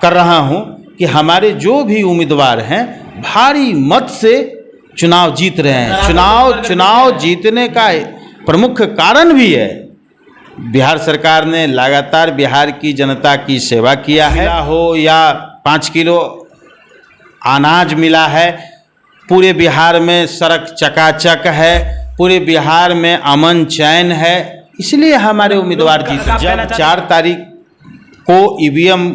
कर रहा हूं कि हमारे जो भी उम्मीदवार हैं भारी मत से चुनाव जीत रहे हैं। चुनाव जीतने का प्रमुख कारण भी है बिहार सरकार ने लगातार बिहार की जनता की सेवा किया है, हो या 5 किलो अनाज मिला है, पूरे बिहार में सड़क चकाचक है, पूरे बिहार में अमन चैन है, इसलिए हमारे उम्मीदवार जीते। जब 4 तारीख को ईवीएम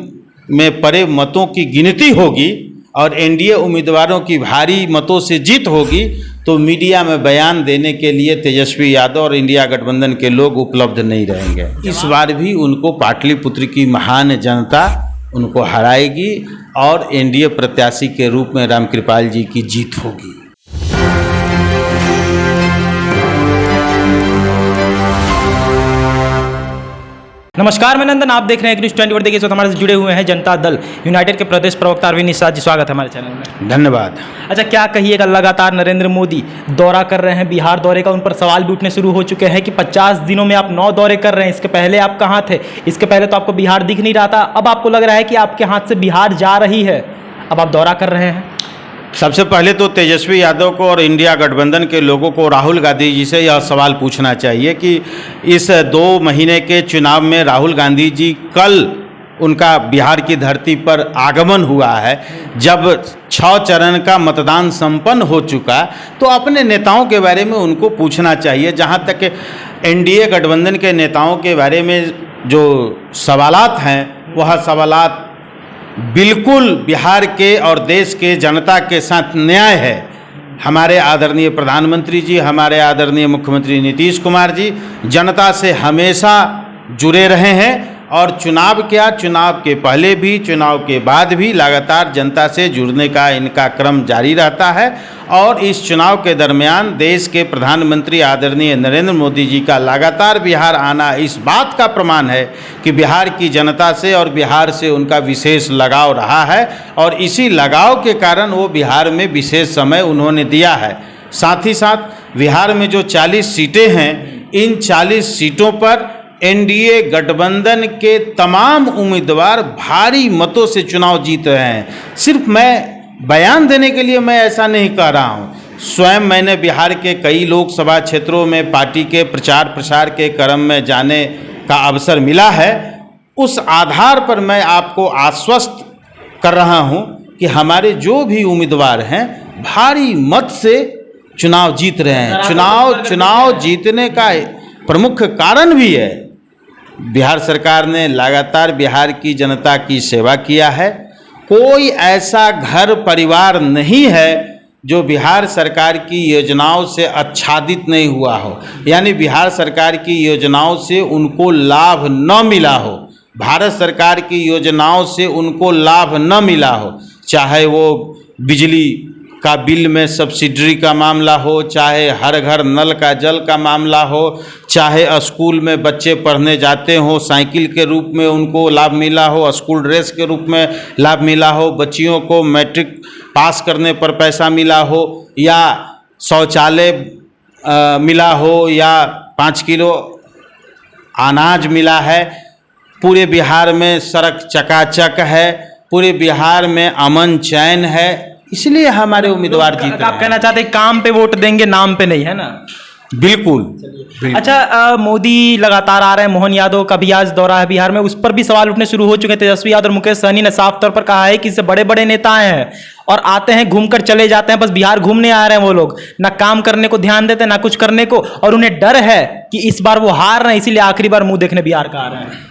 में पड़े मतों की गिनती होगी और एनडीए उम्मीदवारों की भारी मतों से जीत होगी तो मीडिया में बयान देने के लिए तेजस्वी यादव और इंडिया गठबंधन के लोग उपलब्ध नहीं रहेंगे। इस बार भी उनको पाटलिपुत्र की महान जनता उनको हराएगी और एनडीए प्रत्याशी के रूप में रामकृपाल जी की जीत होगी। नमस्कार, मैं नंदन, आप देख रहे हैं न्यूज़ 24। देखिए इस वक्त हमारे से जुड़े हुए हैं जनता दल यूनाइटेड के प्रदेश प्रवक्ता अरविंद निषाद जी। स्वागत है हमारे चैनल में। धन्यवाद। अच्छा, क्या कहिएगा, लगातार नरेंद्र मोदी दौरा कर रहे हैं, बिहार दौरे का उन पर सवाल भी उठने शुरू हो चुके हैं कि 50 दिनों में आप 9 दौरे कर रहे हैं, इसके पहले आप कहाँ थे? इसके पहले तो आपको बिहार दिख नहीं रहा था, अब आपको लग रहा है कि आपके हाथ से बिहार जा रही है, अब आप दौरा कर रहे हैं। सबसे पहले तो तेजस्वी यादव को और इंडिया गठबंधन के लोगों को राहुल गांधी जी से यह सवाल पूछना चाहिए कि इस 2 महीने के चुनाव में राहुल गांधी जी कल उनका बिहार की धरती पर आगमन हुआ है, जब 6 चरण का मतदान संपन्न हो चुका, तो अपने नेताओं के बारे में उनको पूछना चाहिए। जहां तक एनडीए गठबंधन के नेताओं के बारे में जो सवालात हैं, वह सवालात बिल्कुल बिहार के और देश के जनता के साथ न्याय है। हमारे आदरणीय प्रधानमंत्री जी, हमारे आदरणीय मुख्यमंत्री नीतीश कुमार जी जनता से हमेशा जुड़े रहे हैं और चुनाव के पहले भी चुनाव के बाद भी लगातार जनता से जुड़ने का इनका क्रम जारी रहता है। और इस चुनाव के दरमियान देश के प्रधानमंत्री आदरणीय नरेंद्र मोदी जी का लगातार बिहार आना इस बात का प्रमाण है कि बिहार की जनता से और बिहार से उनका विशेष लगाव रहा है और इसी लगाव के कारण वो बिहार में विशेष समय उन्होंने दिया है। साथ ही साथ बिहार में जो 40 सीटें हैं, इन 40 सीटों पर एनडीए गठबंधन के तमाम उम्मीदवार भारी मतों से चुनाव जीत रहे हैं। सिर्फ मैं बयान देने के लिए मैं ऐसा नहीं कह रहा हूँ, स्वयं मैंने बिहार के कई लोकसभा क्षेत्रों में पार्टी के प्रचार प्रसार के क्रम में जाने का अवसर मिला है। उस आधार पर मैं आपको आश्वस्त कर रहा हूँ कि हमारे जो भी उम्मीदवार हैं भारी मत से चुनाव जीत रहे हैं। चुनाव जीतने का प्रमुख कारण भी है बिहार सरकार ने लगातार बिहार की जनता की सेवा किया है। कोई ऐसा घर परिवार नहीं है जो बिहार सरकार की योजनाओं से आच्छादित नहीं हुआ हो, यानी बिहार सरकार की योजनाओं से उनको लाभ न मिला हो, भारत सरकार की योजनाओं से उनको लाभ न मिला हो, चाहे वो बिजली का बिल में सब्सिडी का मामला हो, चाहे हर घर नल का जल का मामला हो, चाहे स्कूल में बच्चे पढ़ने जाते हो साइकिल के रूप में उनको लाभ मिला हो, स्कूल ड्रेस के रूप में लाभ मिला हो, बच्चियों को मैट्रिक पास करने पर पैसा मिला हो, या शौचालय मिला हो, या 5 किलो अनाज मिला है, पूरे बिहार में सड़क चकाचक है, पूरे बिहार में अमन चैन है, इसलिए हमारे उम्मीदवार जीत रहे हैं। आप कहना चाहते हैं काम पे वोट देंगे, नाम पे नहीं, है ना? बिल्कुल। अच्छा, मोदी लगातार आ रहे हैं, मोहन यादव का भी आज दौरा है बिहार में, उस पर भी सवाल उठने शुरू हो चुके हैं। तेजस्वी यादव और मुकेश सहनी ने साफ तौर पर कहा है कि इससे बड़े बड़े नेता हैं और आते हैं घूमकर चले जाते हैं, बस बिहार घूमने आ रहे हैं वो लोग, ना काम करने को ध्यान देते ना कुछ करने को, और उन्हें डर है कि इस बार वो हार रहे हैं, इसीलिए आखिरी बार मुंह देखने बिहार का आ रहे हैं।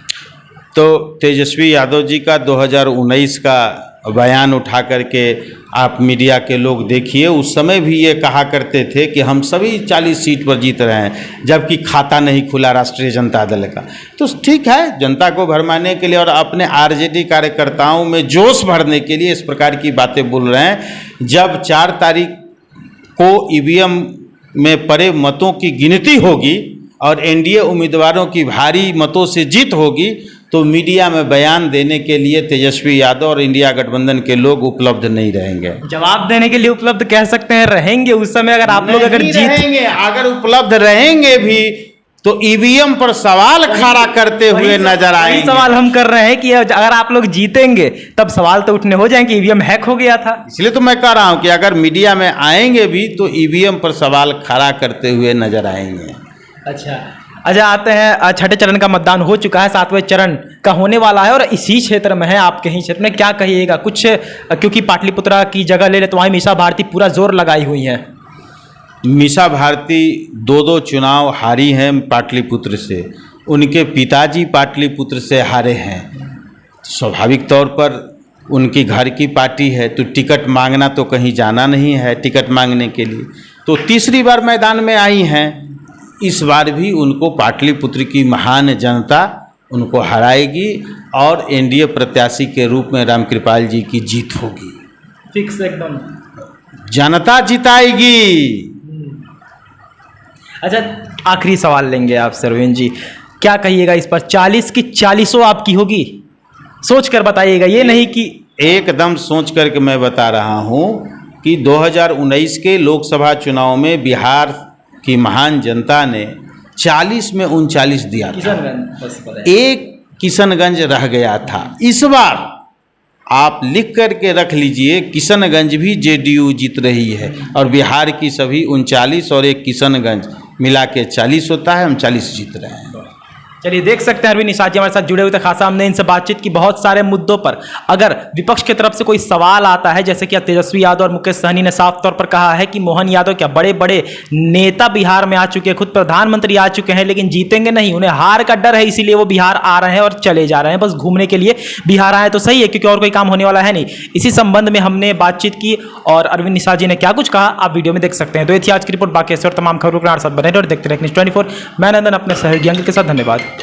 तो तेजस्वी यादव जी का 2019 का बयान उठा करके आप मीडिया के लोग देखिए, उस समय भी ये कहा करते थे कि हम सभी 40 सीट पर जीत रहे हैं, जबकि खाता नहीं खुला राष्ट्रीय जनता दल का। तो ठीक है, जनता को भरमाने के लिए और अपने आरजेडी कार्यकर्ताओं में जोश भरने के लिए इस प्रकार की बातें बोल रहे हैं। जब 4 तारीख को ईवीएम में पड़े मतों की गिनती होगी और एनडीए उम्मीदवारों की भारी मतों से जीत होगी तो मीडिया में बयान देने के लिए तेजस्वी यादव और इंडिया गठबंधन के लोग उपलब्ध नहीं रहेंगे। जवाब देने के लिए उपलब्ध कह सकते हैं, रहेंगे उस समय अगर आप लोग अगर जीत रहेंगे, अगर उपलब्ध रहेंगे भी तो ईवीएम पर सवाल खड़ा करते हुए नजर वही आएंगे। सवाल हम कर रहे हैं कि अगर आप लोग जीतेंगे तब सवाल तो उठने हो जाएंगे, ईवीएम हैक हो गया था। इसलिए तो मैं कह रहा हूं कि अगर मीडिया में आएंगे भी तो ईवीएम पर सवाल खड़ा करते हुए नजर आएंगे। अच्छा, आते हैं छठे चरण का मतदान हो चुका है, 7वें चरण का होने वाला है और इसी क्षेत्र में है, आपके ही क्षेत्र में, क्या कहिएगा कुछ? क्योंकि पाटलिपुत्रा की जगह ले ले तो वहाँ मीसा भारती पूरा जोर लगाई हुई है। मीसा भारती 2 चुनाव हारी हैं पाटलिपुत्र से, उनके पिताजी पाटलिपुत्र से हारे हैं। स्वाभाविक तौर पर उनकी घर की पार्टी है तो टिकट मांगना तो कहीं जाना नहीं है टिकट मांगने के लिए, तो तीसरी बार मैदान में आई हैं। इस बार भी उनको पाटलिपुत्र की महान जनता उनको हराएगी और एनडीए प्रत्याशी के रूप में रामकृपाल जी की जीत होगी। फिक्स एकदम जनता जिताएगी। अच्छा, आखिरी सवाल लेंगे आप अरविंद जी, क्या कहिएगा इस पर? 40 की 40 आपकी होगी? सोच कर बताइएगा, ये नहीं कि एकदम सोच करके मैं बता रहा हूँ कि 2019 के लोकसभा चुनाव में बिहार की महान जनता ने 40 में 39 दिया था, एक किशनगंज रह गया था। इस बार आप लिख करके रख लीजिए, किशनगंज भी जेडीयू जीत रही है और बिहार की सभी 39 और एक किशनगंज मिला के 40 होता है, हम 40 जीत रहे हैं। चलिए, देख सकते हैं अरविंद निषाद जी हमारे साथ जुड़े हुए थे, खासा हमने इनसे बातचीत की बहुत सारे मुद्दों पर। अगर विपक्ष की तरफ से कोई सवाल आता है, जैसे कि तेजस्वी यादव और मुकेश सहनी ने साफ तौर पर कहा है कि मोहन यादव क्या बड़े बड़े नेता बिहार में आ चुके हैं, खुद प्रधानमंत्री आ चुके हैं, लेकिन जीतेंगे नहीं, उन्हें हार का डर है, इसीलिए वो बिहार आ रहे हैं और चले जा रहे हैं, बस घूमने के लिए बिहार आए तो सही है, क्योंकि और कोई काम होने वाला है नहीं। इसी संबंध में हमने बातचीत की और अरविंद निषाद जी ने क्या कुछ कहा आप वीडियो में देख सकते हैं। तो ये थी आज की रिपोर्ट, बाकी ऐसे और तमाम खबरों के साथ बने और देखते रहे News 24। मैं नंदन अपने सहयोगी अंकित के साथ, धन्यवाद।